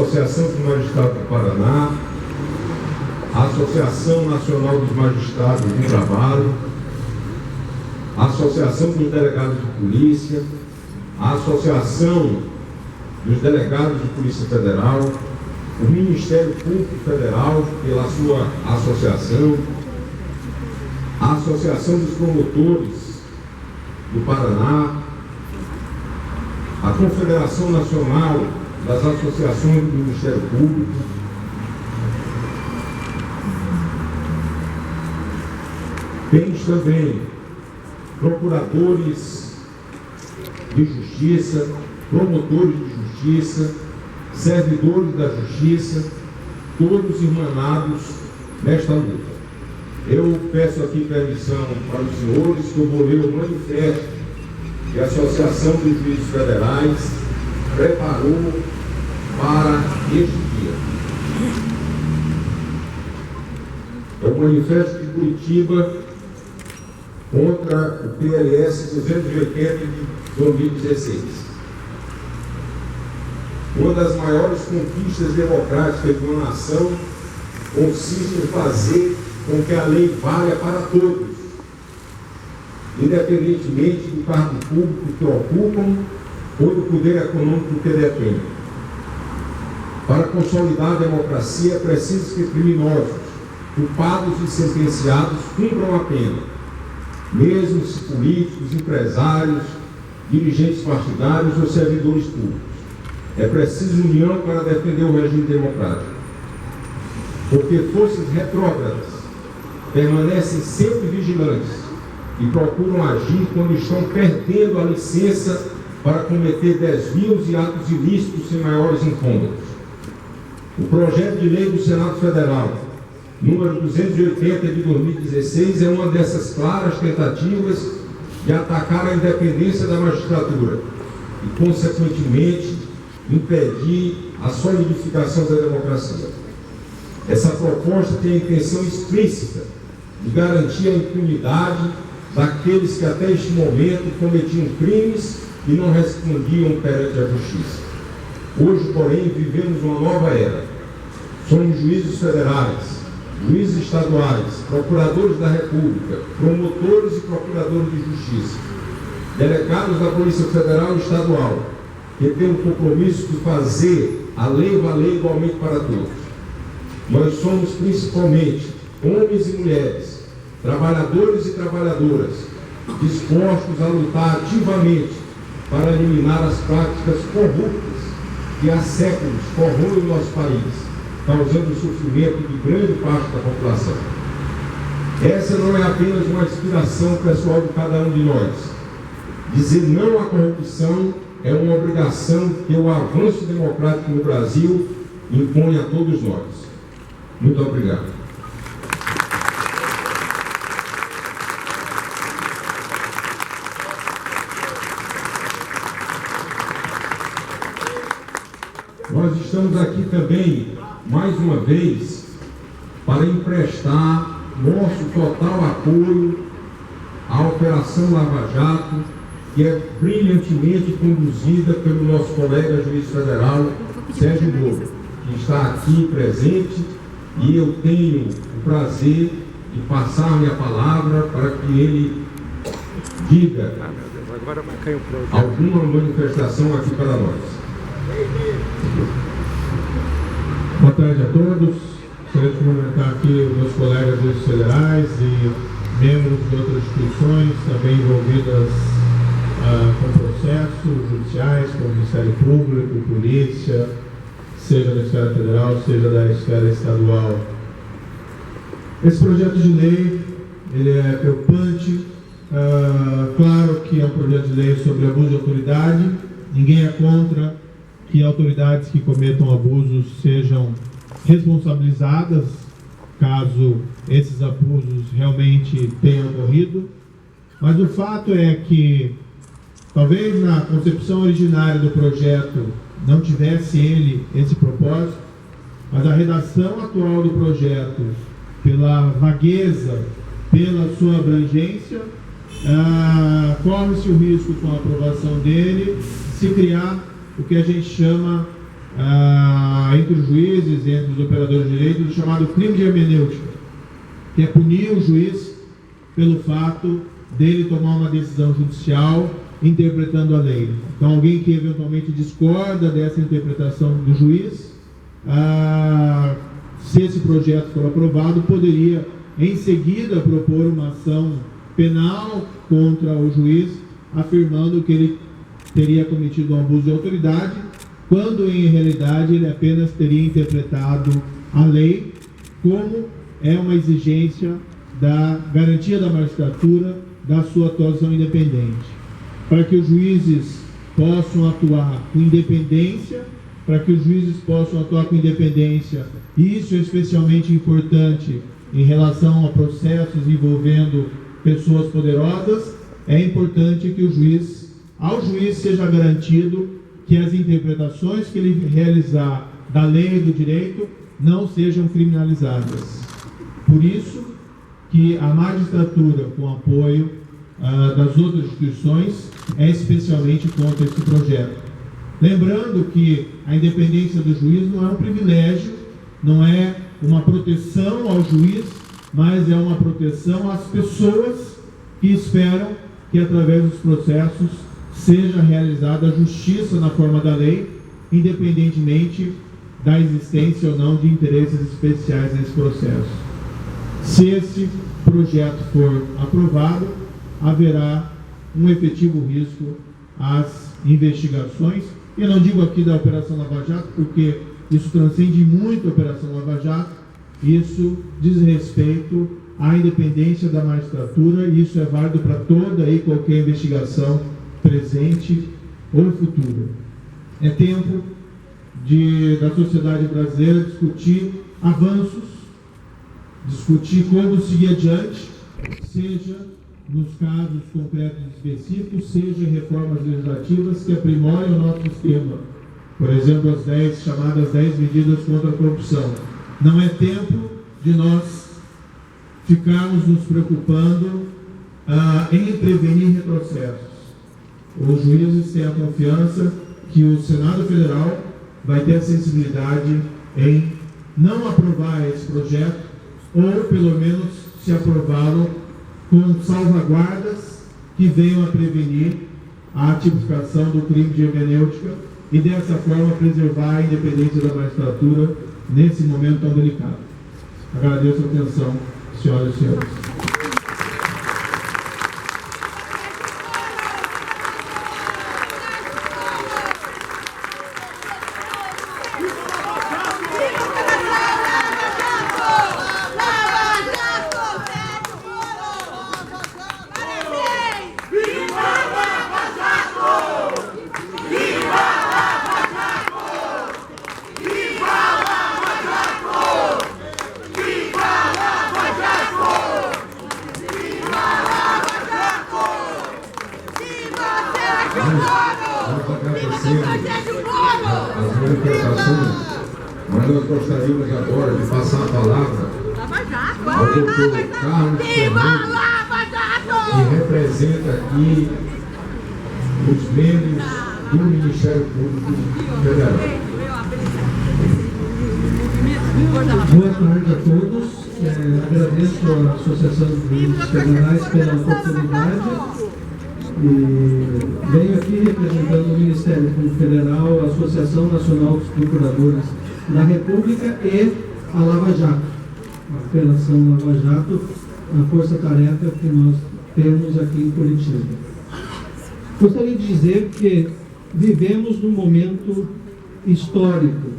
Associação dos Magistrados do Paraná, a Associação Nacional dos Magistrados do Trabalho, a Associação dos Delegados de Polícia, a Associação dos Delegados de Polícia Federal, o Ministério Público Federal, pela sua associação, a Associação dos Promotores do Paraná, a Confederação Nacional das Associações do Ministério Público, temos também procuradores de justiça, promotores de justiça, servidores da justiça, todos irmanados nesta luta. Eu peço aqui permissão para os senhores que eu vou ler o manifesto que a Associação dos Juízes Federais preparou para este dia. É o manifesto de Curitiba contra o PLS 280 de 2016. Uma das maiores conquistas democráticas de uma nação consiste em fazer com que a lei valha para todos, independentemente do cargo público que ocupam ou do poder econômico que detêm. Para consolidar a democracia é preciso que criminosos, culpados e sentenciados cumpram a pena, mesmo se políticos, empresários, dirigentes partidários ou servidores públicos. É preciso união para defender o regime democrático, porque forças retrógradas permanecem sempre vigilantes e procuram agir quando estão perdendo a licença para cometer desvios e atos ilícitos sem maiores incômodos. O projeto de lei do Senado Federal, número 280 de 2016, é uma dessas claras tentativas de atacar a independência da magistratura e, consequentemente, impedir a solidificação da democracia. Essa proposta tem a intenção explícita de garantir a impunidade daqueles que até este momento cometiam crimes e não respondiam perante a justiça. Hoje, porém, vivemos uma nova era. Somos juízes federais, juízes estaduais, procuradores da República, promotores e procuradores de justiça, delegados da Polícia Federal e Estadual, que tem o compromisso de fazer a lei valer igualmente para todos. Nós somos principalmente homens e mulheres, trabalhadores e trabalhadoras, dispostos a lutar ativamente para eliminar as práticas corruptas que há séculos corroem o nosso país, causando sofrimento de grande parte da população. Essa não é apenas uma inspiração pessoal de cada um de nós. Dizer não à corrupção é uma obrigação que o avanço democrático no Brasil impõe a todos nós. Muito obrigado. Nós estamos aqui também, mais uma vez, para emprestar nosso total apoio à Operação Lava Jato, que é brilhantemente conduzida pelo nosso colega juiz federal, Sérgio Moro, que está aqui presente, e eu tenho o prazer de passar a minha palavra para que ele diga alguma manifestação aqui para nós. Boa tarde a todos. Gostaria de cumprimentar aqui os meus colegas juízes federais e membros de outras instituições também envolvidas com processos judiciais, como o Ministério Público, Polícia, seja da esfera federal, seja da esfera estadual. Esse projeto de lei, ele é preocupante. Claro que é um projeto de lei sobre abuso de autoridade. Ninguém é contra que autoridades que cometam abusos sejam responsabilizadas, caso esses abusos realmente tenham ocorrido. Mas o fato é que, talvez na concepção originária do projeto não tivesse ele esse propósito, mas a redação atual do projeto, pela vagueza, pela sua abrangência, corre-se o risco, com a aprovação dele, de se criar o que a gente chama entre os juízes e entre os operadores de direito, do chamado crime de hermenêutica, que é punir o juiz pelo fato dele tomar uma decisão judicial interpretando a lei. Então, alguém que eventualmente discorda dessa interpretação do juiz, se esse projeto for aprovado, poderia em seguida propor uma ação penal contra o juiz, afirmando que ele teria cometido um abuso de autoridade, quando em realidade ele apenas teria interpretado a lei como é uma exigência da garantia da magistratura da sua atuação independente. Para que os juízes possam atuar com independência, e isso é especialmente importante em relação a processos envolvendo pessoas poderosas, é importante que ao juiz seja garantido que as interpretações que ele realizar da lei e do direito não sejam criminalizadas. Por isso que a magistratura, com apoio das outras instituições, é especialmente contra esse projeto. Lembrando que a independência do juiz não é um privilégio, não é uma proteção ao juiz, mas é uma proteção às pessoas que esperam que através dos processos seja realizada a justiça na forma da lei, independentemente da existência ou não de interesses especiais nesse processo. Se esse projeto for aprovado, haverá um efetivo risco às investigações. Eu não digo aqui da Operação Lava Jato, porque isso transcende muito a Operação Lava Jato, isso diz respeito à independência da magistratura, e isso é válido para toda e qualquer investigação presente ou futura. É tempo da sociedade brasileira discutir avanços, discutir como seguir adiante, seja nos casos concretos e específicos, seja reformas legislativas que aprimorem o nosso sistema. Por exemplo, as chamadas 10 medidas contra a corrupção. Não é tempo de nós ficarmos nos preocupando em prevenir retrocessos. Os juízes têm a confiança que o Senado Federal vai ter a sensibilidade em não aprovar esse projeto, ou pelo menos se aprová-lo com salvaguardas que venham a prevenir a tipificação do crime de hermenêutica e dessa forma preservar a independência da magistratura nesse momento tão delicado. Agradeço a atenção, senhoras e senhores. As manifestações, mas nós gostaríamos agora de passar a palavra ao doutor Carlos Fernandes, que representa aqui os membros do Ministério Público Federal. Boa tarde a todos. Agradeço à Associação dos Juízes Federais pela oportunidade. E venho aqui representando o Ministério Público Federal, a Associação Nacional dos Procuradores da República e a Lava Jato, a Operação Lava Jato, a força-tarefa que nós temos aqui em Curitiba. Gostaria de dizer que vivemos num momento histórico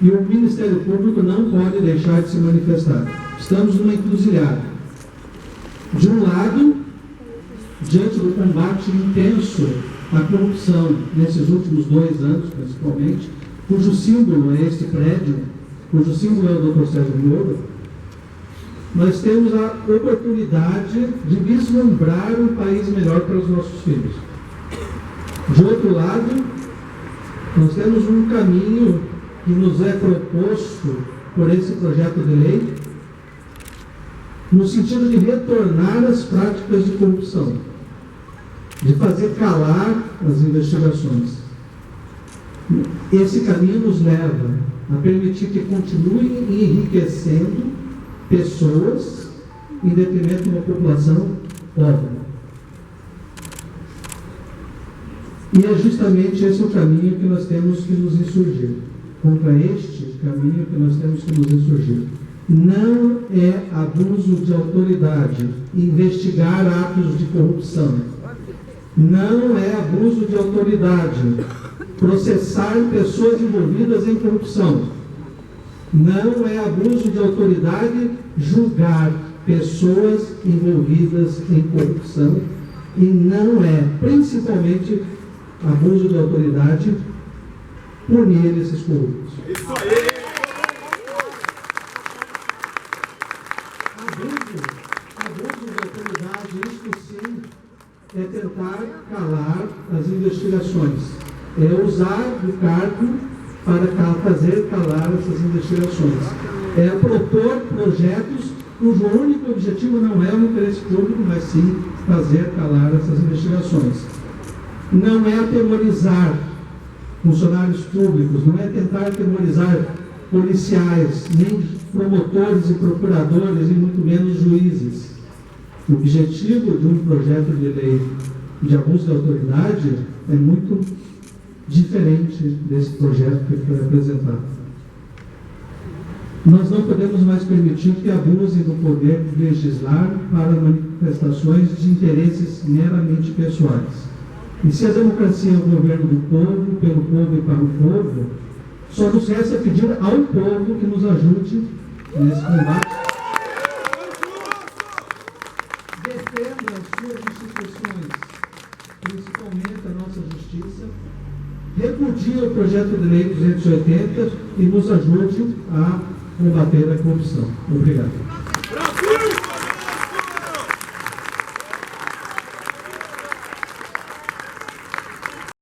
e o Ministério Público não pode deixar de se manifestar. Estamos numa encruzilhada. De um lado, diante do combate intenso à corrupção nesses últimos 2 anos, principalmente, cujo símbolo é este prédio, cujo símbolo é o Dr. Sérgio Moro, nós temos a oportunidade de vislumbrar um país melhor para os nossos filhos. De outro lado, nós temos um caminho que nos é proposto por esse projeto de lei, no sentido de retornar as práticas de corrupção, de fazer calar as investigações. Esse caminho nos leva a permitir que continuem enriquecendo pessoas em detrimento de uma população pobre. E é justamente esse o caminho que nós temos que nos insurgir. Contra este caminho que nós temos que nos insurgir. Não é abuso de autoridade investigar atos de corrupção. Não é abuso de autoridade processar pessoas envolvidas em corrupção. Não é abuso de autoridade julgar pessoas envolvidas em corrupção. E não é, principalmente, abuso de autoridade punir esses corruptos. Isso aí! Abuso de autoridade, isto sim, é tentar calar as investigações. É usar o cargo para fazer calar essas investigações. É propor projetos cujo único objetivo não é o interesse público, mas sim fazer calar essas investigações. Não é atemorizar funcionários públicos, não é tentar atemorizar policiais, nem promotores e procuradores, e muito menos juízes. O objetivo de um projeto de lei de abuso de autoridade é muito diferente desse projeto que foi apresentado. Nós não podemos mais permitir que abusem do poder de legislar para manifestações de interesses meramente pessoais. E se a democracia é o governo do povo, pelo povo e para o povo, só nos resta pedir ao povo que nos ajude nesse combate. Defenda as suas instituições, principalmente a nossa justiça, repudie o projeto de lei 280 e nos ajude a combater a corrupção. Obrigado.